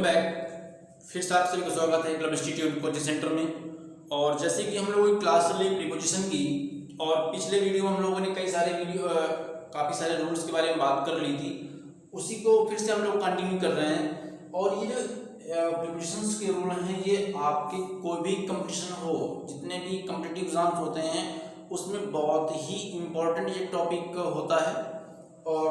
Welcome back. फिर से आप सभी का स्वागत है क्लब इंस्टीट्यूट कोचिंग सेंटर में। और जैसे कि हम लोगों की क्लास चल रही प्रीपोजिशन की, और पिछले वीडियो में हम लोगों ने काफ़ी सारे रूल्स के बारे में बात कर ली थी, उसी को फिर से हम लोग कंटिन्यू कर रहे हैं। और ये जो प्रीपोजिशंस के रूल हैं, ये आपके कोई भी कंपटीशन हो, जितने भी कॉम्पिटिटिव एग्जाम्स होते हैं, उसमें बहुत ही इम्पोर्टेंट ये टॉपिक होता है। और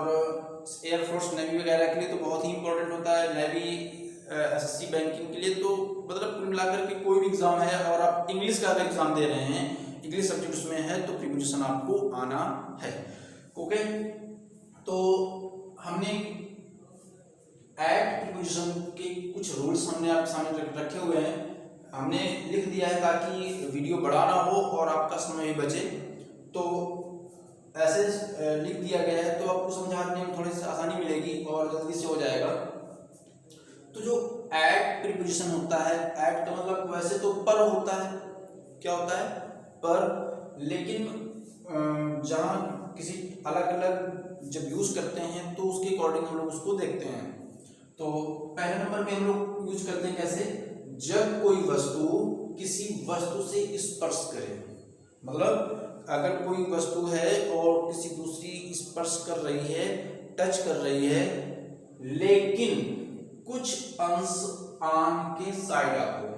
एयरफोर्स नेवी वगैरह के लिए तो बहुत ही इंपॉर्टेंट होता है, नेवी एसएससी बैंकिंग के लिए। तो मतलब कुल मिलाकर के कोई भी एग्जाम है और आप इंग्लिश का अगर एग्जाम दे रहे हैं, इंग्लिश सब्जेक्ट उसमें है, तो प्रीपोजिशन आपको आना है। ओके, तो हमने ऐड प्रीपोजिशन के कुछ रूल्स हमने आपके सामने रखे हुए हैं, हमने लिख दिया है ताकि वीडियो बड़ा ना हो और आपका समय भी बचे। तो ऐसे लिख दिया गया है तो आपको समझाने में थोड़ी सी आसानी मिलेगी और जल्दी से हो जाएगा। तो जो ऐट प्रीपोजिशन होता है, ऐट का मतलब वैसे तो पर होता है, क्या होता है पर, लेकिन जहाँ किसी अलग अलग जब यूज करते हैं तो उसके अकॉर्डिंग हम लोग उसको देखते हैं। तो पहले नंबर पे हम लोग यूज करते हैं कैसे, जब कोई वस्तु किसी वस्तु से स्पर्श करे। मतलब अगर कोई वस्तु है और किसी दूसरी स्पर्श कर रही है, टच कर रही है, लेकिन कुछ अंश आन के साइड आपको,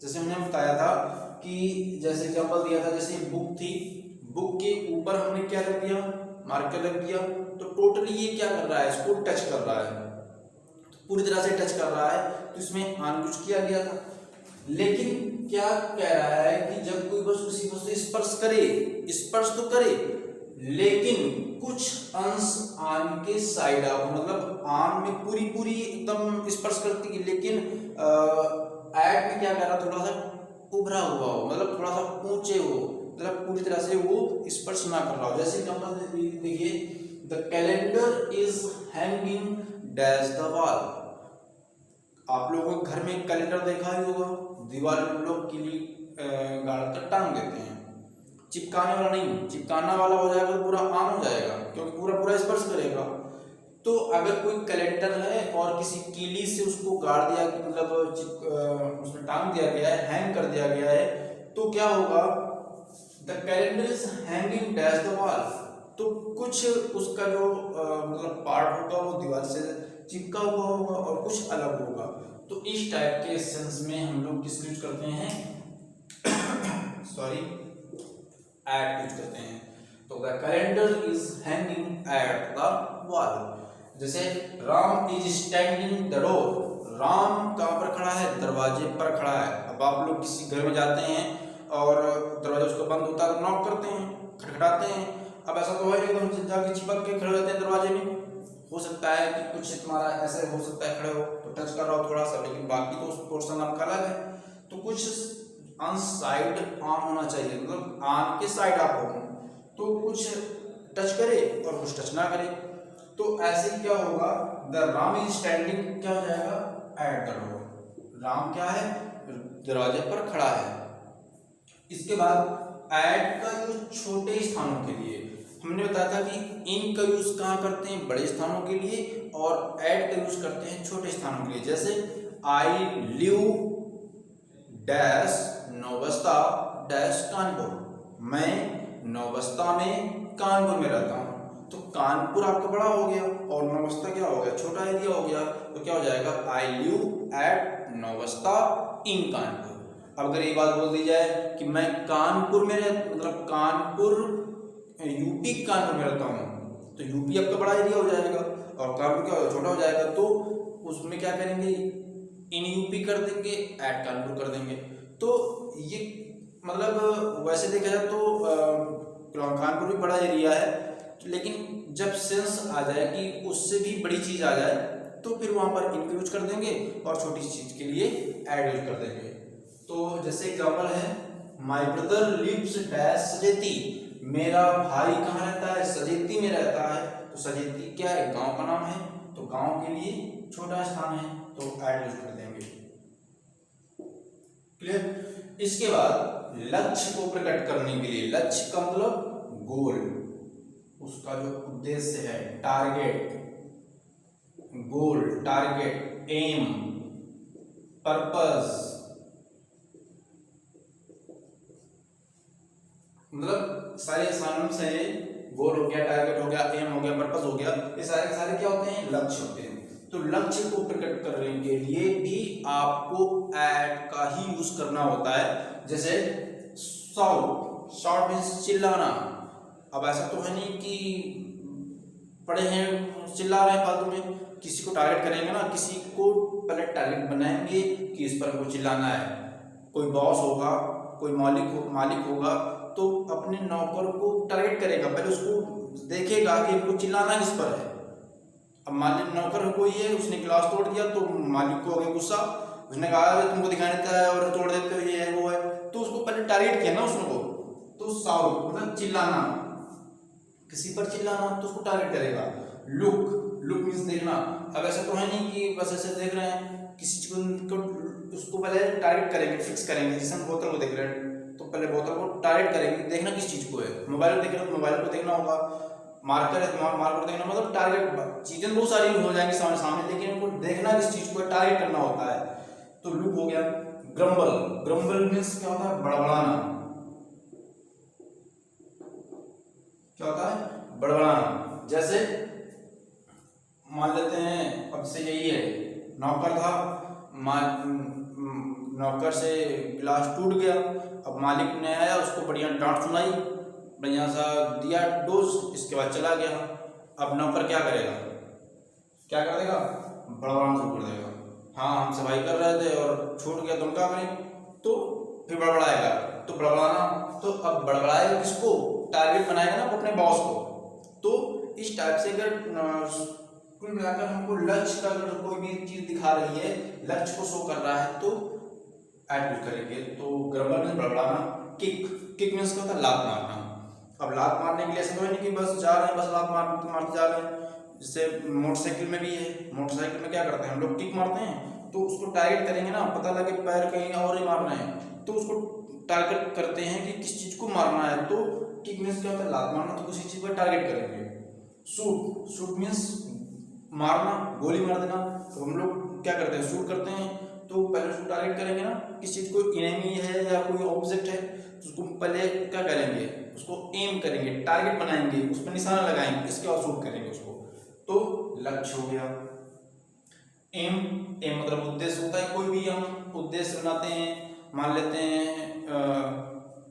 जैसे हमने बताया था कि जैसे एग्जांपल दिया था, जैसे बुक थी, बुक के ऊपर हमने क्या रख दिया, मार्कर रख दिया, तो टोटली ये क्या कर रहा है, इसको टच कर रहा है, तो पूरी तरह से टच कर रहा है, तो इसमें आन कुछ किया गया था। लेकिन क्या कह रहा है कि जब कोई वस्तु किसी वस्तु स्पर्श करे, स्पर्श तो करे, लेकिन कुछ अंश आन के साइड आप, मतलब आन में पूरी पूरी एकदम स्पर्श करती है, लेकिन ऐड में क्या कर रहा, थोड़ा सा उभरा हुआ हो, मतलब थोड़ा सा ऊंचे हो, मतलब पूरी तरह से वो स्पर्श ना कर रहा हो। जैसे एग्जांपल देखिए, the calendar is hanging dash the wall. आप लोगों के घर में कैलेंडर देखा ही होगा, दीवार में लोग किली गाड़ कर टांग देते हैं। चिपकाने वाला नहीं, चिपकाना वाला हो जाएगा तो पूरा आम हो जाएगा, क्योंकि पूरा पूरा स्पर्श करेगा। तो अगर कोई कैलेंडर है और किसी कीली से उसको गाड़ दिया, मतलब उसमें टांग दिया गया है, हैंग कर दिया गया है, तो क्या होगा, the calendar is hanging dash the wall. तो कुछ उसका जो मतलब पार्ट होगा वो दीवार से चिपका हुआ होगा और कुछ अलग होगा। तो इस टाइप के सेंस में हम लोग किस यूज करते हैं सॉरी, एट यूज करते हैं। तो the calendar is hanging at the wall. जैसे Ram is standing the door, Ram कहाँ पर खड़ा है, दरवाजे पर खड़ा है। अब आप लोग किसी घर में जाते हैं और दरवाजा उसका बंद होता है तो नॉक करते हैं, खटखटाते हैं। अब ऐसा तो है एकदम जाके चिपक के खड़े रहते हैं दरवाजे में, हो सकता है कि कुछ तुम्हारा ऐसे हो सकता है खड़े हो तो टच कर रहा हो थोड़ा सा, लेकिन बाकी तो उस पोर्शन आपका अलग है। तो कुछ ऑन साइड ऑन होना चाहिए, मतलब ऑन के साइड आप हो, तो कुछ टच करे और कुछ टच ना करे। तो ऐसे क्या होगा, द राम इज स्टैंडिंग क्या हो जाएगा, एट द डोर। राम क्या है, दरवाजे पर खड़ा है। इसके बाद एट का यूज छोटे स्थानों के लिए, हमने बताया था कि इन का यूज कहाँ करते हैं, बड़े स्थानों के लिए, और एट का यूज करते हैं छोटे स्थानों के लिए। जैसे I live dash Naubasta dash Kanpur, मैं नौबस्ता में कानपुर में रहता हूँ। तो कानपुर आपका बड़ा हो गया और नौबस्ता क्या हो गया, छोटा एरिया हो गया। तो क्या हो जाएगा, आई लिव एट नौबस्ता इन कानपुर। अब अगर ये बात बोल दी जाए कि मैं कानपुर में मतलब कानपुर यूपी कानपुर में रहता हूँ, तो यूपी आपका बड़ा एरिया हो जाएगा और कानपुर क्या होगा, छोटा हो जाएगा। तो उसमें क्या करेंगे, इन यूपी कर देंगे, एट कानपुर कर देंगे। तो ये मतलब वैसे देखा जाए तो कानपुर भी बड़ा एरिया है, लेकिन जब सेंस आ जाए कि उससे भी बड़ी चीज आ जाए तो फिर वहां पर इन यूज कर देंगे और छोटी चीज के लिए एड यूज कर देंगे। तो जैसे एग्जांपल है, माय ब्रदर लिव्स डैश सजेती, मेरा भाई कहाँ रहता है, सजेती में रहता है। तो सजेती क्या है, गांव का नाम है, तो गांव के लिए छोटा स्थान है, तो ऐड यूज कर देंगे। क्लियर। इसके बाद लक्ष्य को प्रकट करने के लिए, लक्ष्य का मतलब गोल, उसका जो उद्देश्य है, टारगेट, गोल, टारगेट, एम, पर्पस, मतलब सारे साइनोनिम्स हैं, गोल हो गया, टारगेट हो गया, एम हो गया, पर्पस हो गया, ये सारे के सारे क्या होते हैं, लक्ष्य होते हैं। तो लक्ष्य को प्रकट करने के लिए भी आपको ऐट का ही यूज करना होता है। जैसे शाउट, शाउट मीन्स चिल्लाना। अब ऐसा तो है नहीं कि पढ़े हैं चिल्ला रहे हैं फालतू में, किसी को टारगेट करेंगे ना, किसी को पहले टारगेट बनाएंगे कि इस पर हमको चिल्लाना है। कोई बॉस होगा, कोई मालिक होगा, तो अपने नौकर को टारगेट करेगा, पहले उसको देखेगा कि हमको चिल्लाना किस पर है। अब मालिक नौकर कोई है, उसने गिलास तोड़ दिया तो मालिक को हो गया गुस्सा, उसने कहा तुमको दिखाई देता है और तोड़ देते हो, ये है वो है, तो उसको पहले टारगेट किया ना उसको। तो साउट मतलब चिल्लाना, किसी पर चिल्लाना तो उसको टारगेट करेगा। लुक, लुक मीन्स देखना। अब ऐसा तो है नहीं कि बस ऐसे देख रहे हैं, किसी चीज को उसको पहले टारगेट करेंगे, फिक्स करेंगे। जैसे हम बोतल को देख रहे हैं तो पहले बोतल को टारगेट करेंगे, देखना किस चीज को है। मोबाइल को देख रहे हैं तो मोबाइल को देखना होगा, मार्कर है तो मार्कर देखना, मतलब टारगेट। चीजें बहुत सारी हो जाएंगी सामने, लेकिन उनको देखना किस चीज को टारगेट करना होता है। तो लुक हो गया। ग्रम्बल, ग्रम्बल मीन्स क्या होता है, बड़बड़ाना। क्या होता है, बड़बड़ाना। जैसे मान लेते हैं, अब से यही है, नौकर था, नौकर से गिलास टूट गया, अब मालिक ने आया, उसको बढ़िया डांट सुनाई, बढ़िया सा दिया डोज, इसके बाद चला गया। अब नौकर क्या करेगा, क्या कर देगा, बड़बड़ाना शुरू कर देगा। हाँ हम सफाई कर रहे थे और छूट गया, तुम क्या करें, तो फिर बड़बड़ाएगा। तो बड़बड़ाना, तो अब बड़बड़ाएगा किसको, टारगेट बनाएगा ना अपने बॉस को। तो इस टाइप से अगर कुल मिलाकर हमको लक्ष्य का अगर कोई भी चीज दिखा रही है, लक्ष्य को शो कर रहा है, तो ऐड यूज करेंगे। तो ग्रम्बल मीन्स बड़बड़ाना। किक, किक मीन्स क्या होता है, लात मारना। अब लात मारने के लिए ऐसा तो है नहीं कि बस जा रहे हैं, बस लात मारते जा रहे हैं। जैसे मोटरसाइकिल में भी है, मोटरसाइकिल में क्या करते हैं हम लोग, किक मारते हैं, तो उसको टारगेट करेंगे ना, पता लगे पैर कहीं और ही मारना है, तो उसको टारगेट करते हैं कि किस चीज को मारना है। तो किक मीन्स क्या होता है, लात मारना, तो किसी चीज को टारगेट करेंगे। शूट, शूट मीन्स मारना, गोली मार देना। तो हम लोग क्या करते हैं, शूट करते हैं, तो पहले उसको टारगेट करेंगे ना, किस चीज को, एनिमी है या कोई ऑब्जेक्ट है, तो उसको पहले क्या करेंगे, उसको एम करेंगे, टारगेट बनाएंगे, उस पर निशाना लगाएंगे, इसके बाद शूट करेंगे उसको। तो लक्ष्य हो गया। एम, एम मतलब उद्देश्य होता है, कोई भी हम उद्देश्य बनाते हैं, मान लेते हैं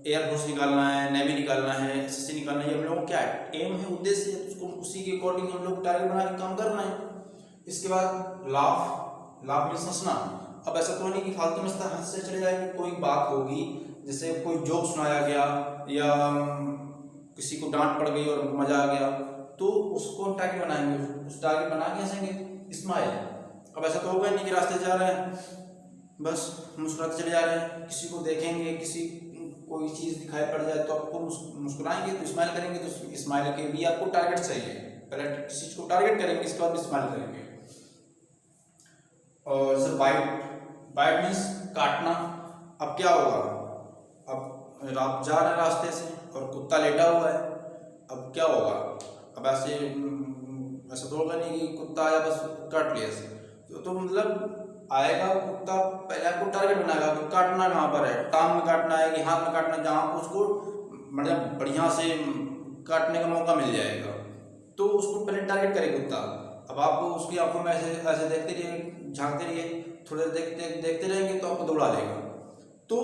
एयरफोर्स निकालना है, नेवी निकालना है, एसएससी निकालना है, हम लोगों को क्या है, एम है, उद्देश्य है, उसको उसी के अकॉर्डिंग हम लोग टारगेट बना के काम कर रहे हैं। इसके बाद लाफ, लाफ मीन्स हंसना। अब ऐसा तो नहीं कि फालतू में हंस से चले जाएंगे, कोई बात होगी, जैसे कोई जोक सुनाया गया या किसी को डांट पड़ गई और मजा आ गया, तो उसको टारगेट बनाएंगे, उस टारगेट बना के हंसेंगे, स्माइल। अब ऐसा तो होगा नहीं कि रास्ते जा रहे हैं बस मुस्कुराते चले जा रहे हैं, किसी को देखेंगे, किसी कोई चीज़ दिखाई पड़ जाए तो आपको मुस्कुराएंगे, तो स्माइल करेंगे, तो स्माइल के भी आपको टारगेट चाहिए, पहले किसी चीज़ को टारगेट करेंगे, इसके बाद स्माइल करेंगे। और जैसे बाइट, बाइट मीन्स काटना। अब क्या होगा, अब आप जा रहे हैं रास्ते से और कुत्ता लेटा हुआ है, अब क्या होगा, अब ऐसा तो होगा नहीं कि कुत्ता आया बस काट लिया ऐसे, तो मतलब आएगा कुत्ता, पहले आपको टारगेट बनाएगा कि काटना कहाँ पर है, टांग में काटना है कि हाथ में काटना है, जहाँ उसको मतलब बढ़िया से काटने का मौका मिल जाएगा, तो उसको पहले टारगेट करे कुत्ता। अब आप उसकी आंखों में ऐसे ऐसे देखते रहिए, झांकते रहिए, थोड़े देखते रहेंगे तो आपको दौड़ा लेगा। तो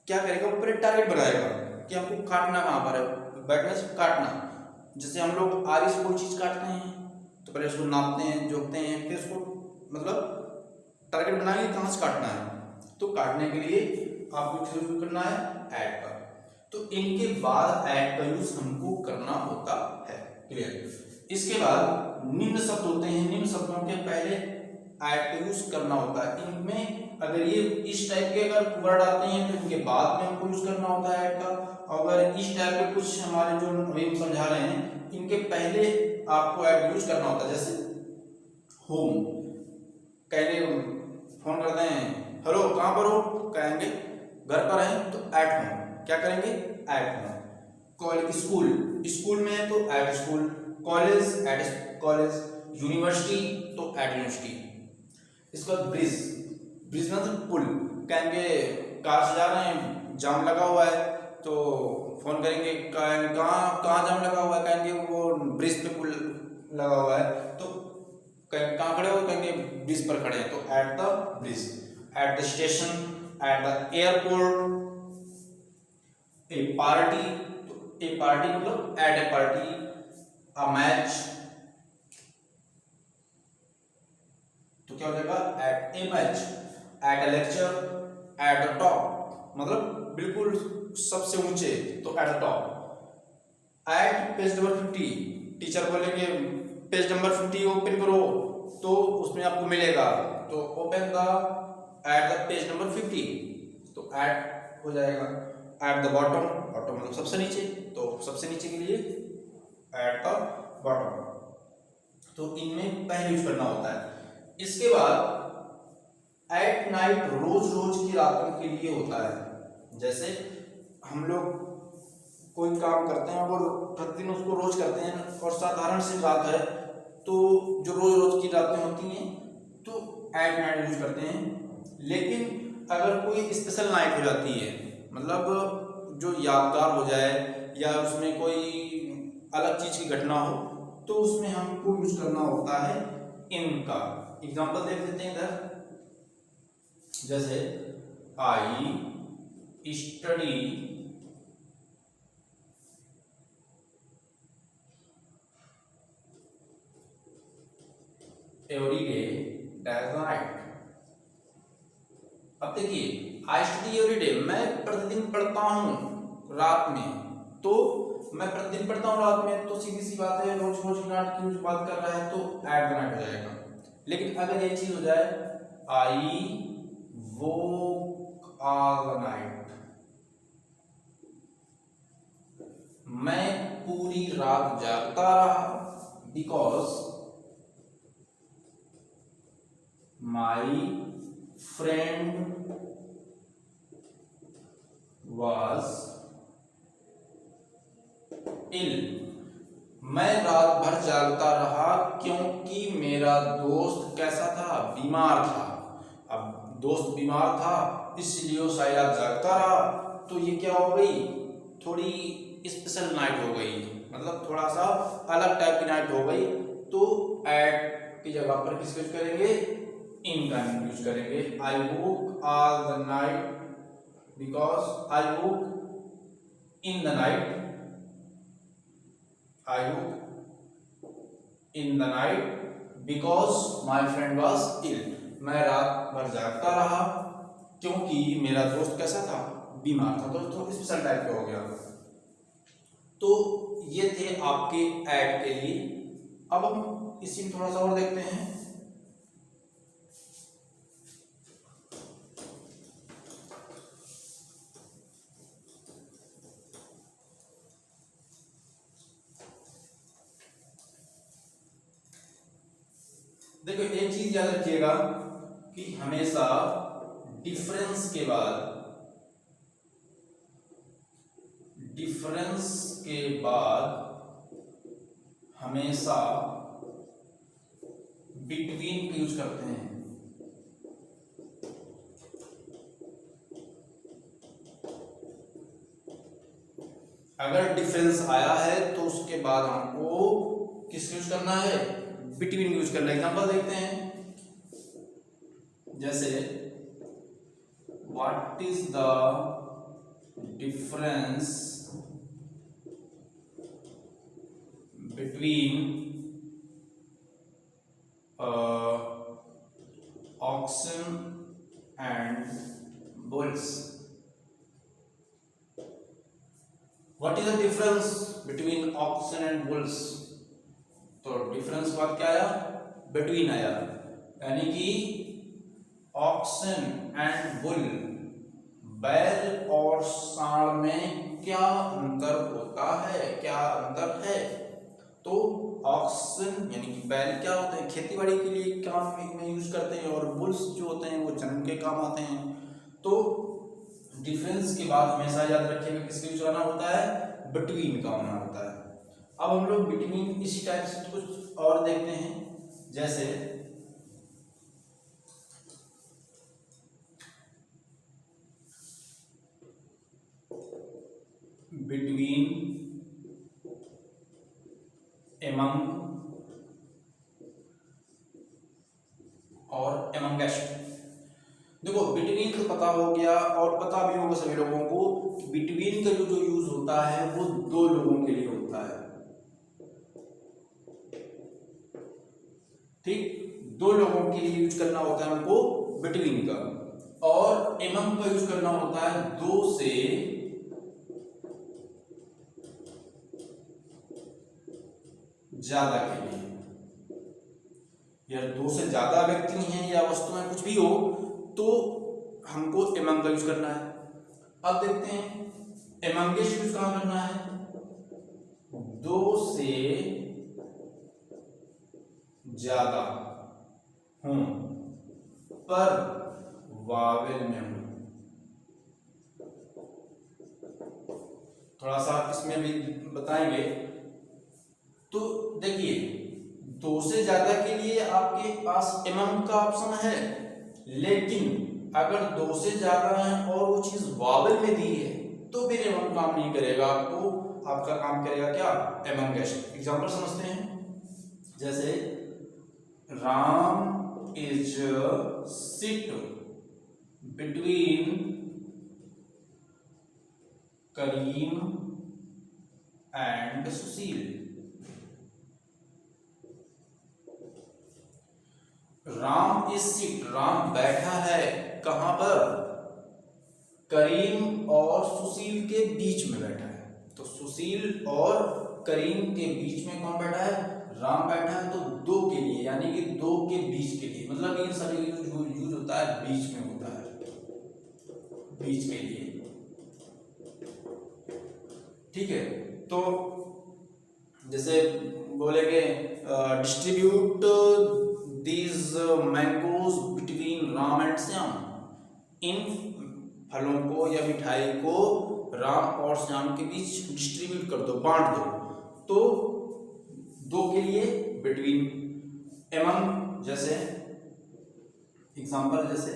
क्या करेगा, वो पहले टारगेट बनाएगा कि हमको काटना कहाँ पर है, बैठने से काटना। जैसे हम लोग आरी से कोई चीज़ काटते हैं तो पहले उसको नापते हैं, जोखते हैं, फिर उसको मतलब टारगेट बनाएंगे कहाँ से काटना है। तो काटने के लिए आपको शुरू करना है ऐड का, तो इनके बाद ऐड का यूज हमको करना होता है। क्लियर। इसके बाद निम्न शब्द होते हैं, निम्न शब्दों के पहले ऐड का यूज करना होता है। इनमें अगर ये इस टाइप के अगर वर्ड आते हैं तो इनके बाद में हमको यूज करना होता है ऐड का। अगर इस टाइप के कुछ हमारे जो अभी हम समझा रहे हैं इनके पहले आपको ऐड यूज करना होता है। जैसे होम, कहेंगे फोन करते हैं, हेलो कहाँ पर हो, कहेंगे घर पर हैं तो एट होम, क्या करेंगे at home. College, school, school में है तो at school, college at college, university तो एट यूनिवर्सिटी। इसका ब्रिज, ब्रिज मतलब पुल। कहेंगे कार से जा रहे हैं, जाम लगा हुआ है, तो फोन करेंगे कहाँ कहाँ जाम लगा हुआ है, कहेंगे वो ब्रिज पे पुल लगा हुआ है, तो कहाँ खड़े हो, कहेंगे ब्रिज पर खड़े हैं, तो at the bridge, at the station, at the airport. A party, तो ए पार्टी मतलब at a party, a match, तो क्या हो जाएगा at a match, at a lecture, at the top मतलब बिल्कुल सबसे ऊंचे, तो at the top. At page number 50, teacher बोलेंगे पेज नंबर 50 ओपन करो, तो उसमें आपको मिलेगा, तो open the at the page number 50, तो एट हो जाएगा। एट द बॉटम, बॉटम मतलब सबसे नीचे, तो सबसे नीचे के लिए एट द बॉटम, तो इनमें पहले यूज करना होता है। इसके बाद एट नाइट रोज रोज की रातों के लिए होता है। जैसे हम लोग कोई काम करते हैं और प्रतिदिन उसको रोज करते हैं और साधारण सी बात है, तो जो रोज रोज की रातें होती हैं तो एट नाइट यूज करते हैं। लेकिन अगर कोई स्पेशल नाइट हो जाती है, मतलब जो यादगार हो जाए या उसमें कोई अलग चीज की घटना हो, तो उसमें हमको यूज करना होता है इन का। एग्जाम्पल देख लेते हैं इधर, जैसे I study every day at night. अब देखिए आई स्टडी एवरी डे, मैं प्रतिदिन पढ़ता हूं रात में, तो मैं प्रतिदिन पढ़ता हूं रात में, तो सीधी सी बात है रोज रोज की नाइट की बात कर रहा है, तो एट द नाइट हो जाएगा। लेकिन अगर ये चीज हो जाए I woke all the night, मैं पूरी रात जागता रहा, because my friend was ill, मैं रात भर जागता रहा क्योंकि मेरा दोस्त कैसा था, बीमार था। अब दोस्त बीमार था इसलिए वो सारी रात जागता रहा, तो ये क्या हो गई, थोड़ी स्पेशल नाइट हो गई, मतलब थोड़ा सा अलग टाइप की नाइट हो गई। तो एट की जगह पर किसका यूज करेंगे, इन का यूज करेंगे। I woke all the night because I woke in the night, I woke in the night because my friend was ill, मैं रात भर जागता रहा क्योंकि मेरा दोस्त कैसा था, बीमार था। तो स्पेशल टाइप का हो गया। तो ये थे आपके ऐड के लिए। अब हम इसी में थोड़ा सा और देखते हैं। देखो एक चीज याद रखिएगा कि हमेशा डिफरेंस के बाद हमेशा बिटवीन का यूज करते हैं। अगर डिफरेंस आया है तो उसके बाद हमको किसका यूज करना है, बिटवीन यूज करना है। एग्जांपल देखते हैं, जैसे what is the difference between oxen and bulls. What is the difference between oxen and bulls, तो डिफरेंस के बाद क्या आया, बिटवीन आया, यानी कि ऑक्सन एंड बुल, बैल और सांड में क्या अंतर होता है, क्या अंतर है। तो ऑक्सन यानी कि बैल क्या होते हैं, खेती बाड़ी के लिए काम में यूज करते हैं, और बुल्स जो होते हैं वो जन्म के काम आते हैं। तो डिफरेंस के बाद हमेशा याद रखिएगा किसका यूज करना होता है, बिटवीन का होना होता है। अब हम लोग बिटवीन इसी टाइप से कुछ और देखते हैं, जैसे बिटवीन, एमंग और एमंगेस्ट। देखो बिटवीन तो पता हो गया और पता भी होगा सभी लोगों को, बिटवीन का जो यूज होता है वो दो लोगों के लिए होता है, ठीक, दो लोगों के लिए यूज करना होता है हमको बिटवीन का, और एमंग का यूज करना होता है दो से ज्यादा के लिए, या दो से ज्यादा व्यक्ति हैं या वस्तुएं कुछ भी हो तो हमको एमंग का यूज करना है। अब देखते हैं एमंगेस्ट यूज कहां करना है, दो से ज्यादा हूं पर वावेल में हूं। थोड़ा सा इसमें भी बताएंगे। तो देखिए दो से ज्यादा के लिए आपके पास एमंग का ऑप्शन है, लेकिन अगर दो से ज्यादा है और वो चीज वावेल में दी है तो फिर एमंग काम नहीं करेगा, आपको आपका काम करेगा क्या, एमंगेस्ट। एग्जांपल समझते हैं, जैसे Ram is sit between Karim and Sushil. Ram is sit, Ram बैठा है कहां पर, करीम और सुशील के बीच में बैठा है। तो सुशील और करीम के बीच में कौन बैठा है, राम बैठा है, तो दो के लिए यानी कि दो के बीच के लिए, मतलब इन सभी यूज होता है बीच में होता है, बीच के लिए, ठीक है। तो जैसे बोलेंगे distribute these mangoes between Ram and Shyam, इन फलों को या मिठाई को राम और श्याम के बीच डिस्ट्रीब्यूट कर दो, बांट दो। तो दो के लिए बिटवीन, एमंग जैसे एग्जांपल, जैसे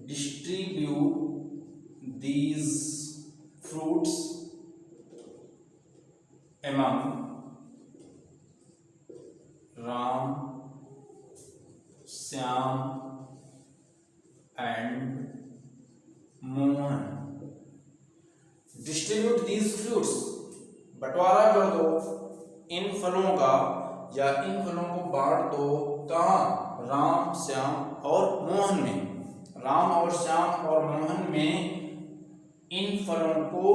distribute these fruits among Ram, Shyam and Mohan. Distribute these fruits, बंटवारा कर दो इन फलों का, या इन फलों को बांट दो कहाँ, राम, श्याम और मोहन में। राम और श्याम और मोहन में इन फलों को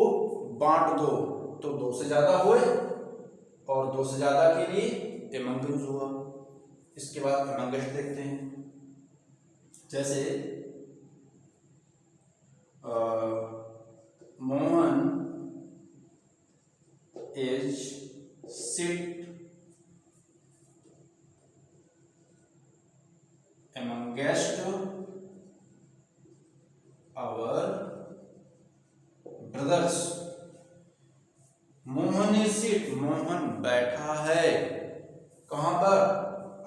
बांट दो, तो दो से ज्यादा हुए और दो से ज्यादा के लिए एमंग यूज हुआ। इसके बाद एमंगेस्ट देखते हैं, जैसे Mohan is sit amongst our brothers. Mohan is sit, Mohan बैठा है कहां पर,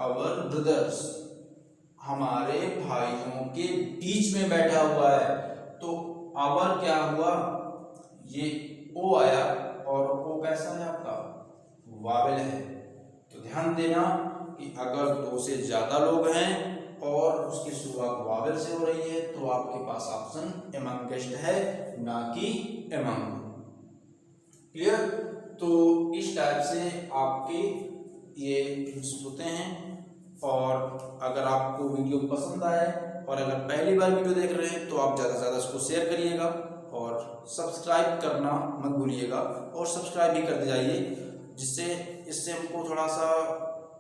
आवर ब्रदर्स, हमारे भाइयों के बीच में बैठा हुआ है। तो आवर क्या हुआ, ये ओ आया और ओ कैसा है आपका, वावेल है। तो ध्यान देना कि अगर दो से ज्यादा लोग हैं और उसकी शुरुआत वावेल से हो रही है तो आपके पास ऑप्शन एमंगेस्ट है, ना कि एमंग। क्लियर। तो इस टाइप से आपके ये होते हैं। और अगर आपको वीडियो पसंद आए और अगर पहली बार वीडियो देख रहे हैं तो आप ज़्यादा से ज़्यादा इसको शेयर करिएगा और सब्सक्राइब करना मत भूलिएगा, और सब्सक्राइब भी करते जाइए, जिससे इससे हमको थोड़ा सा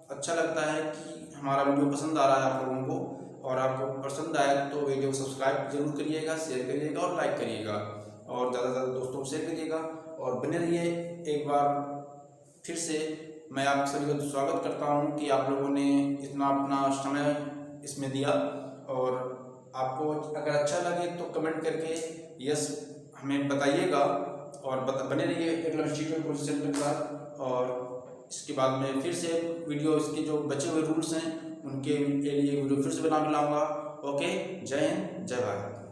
अच्छा लगता है कि हमारा वीडियो पसंद आ रहा है आप लोगों को। और आपको पसंद आए तो वीडियो को सब्सक्राइब जरूर करिएगा, शेयर करिएगा और लाइक करिएगा, और ज़्यादा से ज़्यादा दोस्तों को शेयर करिएगा और बने रहिए। एक बार फिर से मैं आप सभी का स्वागत करता हूं कि आप लोगों ने इतना अपना समय इसमें दिया, और आपको अगर अच्छा लगे तो कमेंट करके यस हमें बताइएगा, और बने रहिए एकलव्य इंस्टीट्यूट कोचिंग सेंटर के साथ। और इसके बाद में फिर से वीडियो, इसके जो बचे हुए रूल्स हैं उनके लिए वीडियो फिर से बना के लाऊंगा। ओके, जय हिंद, जय भारत।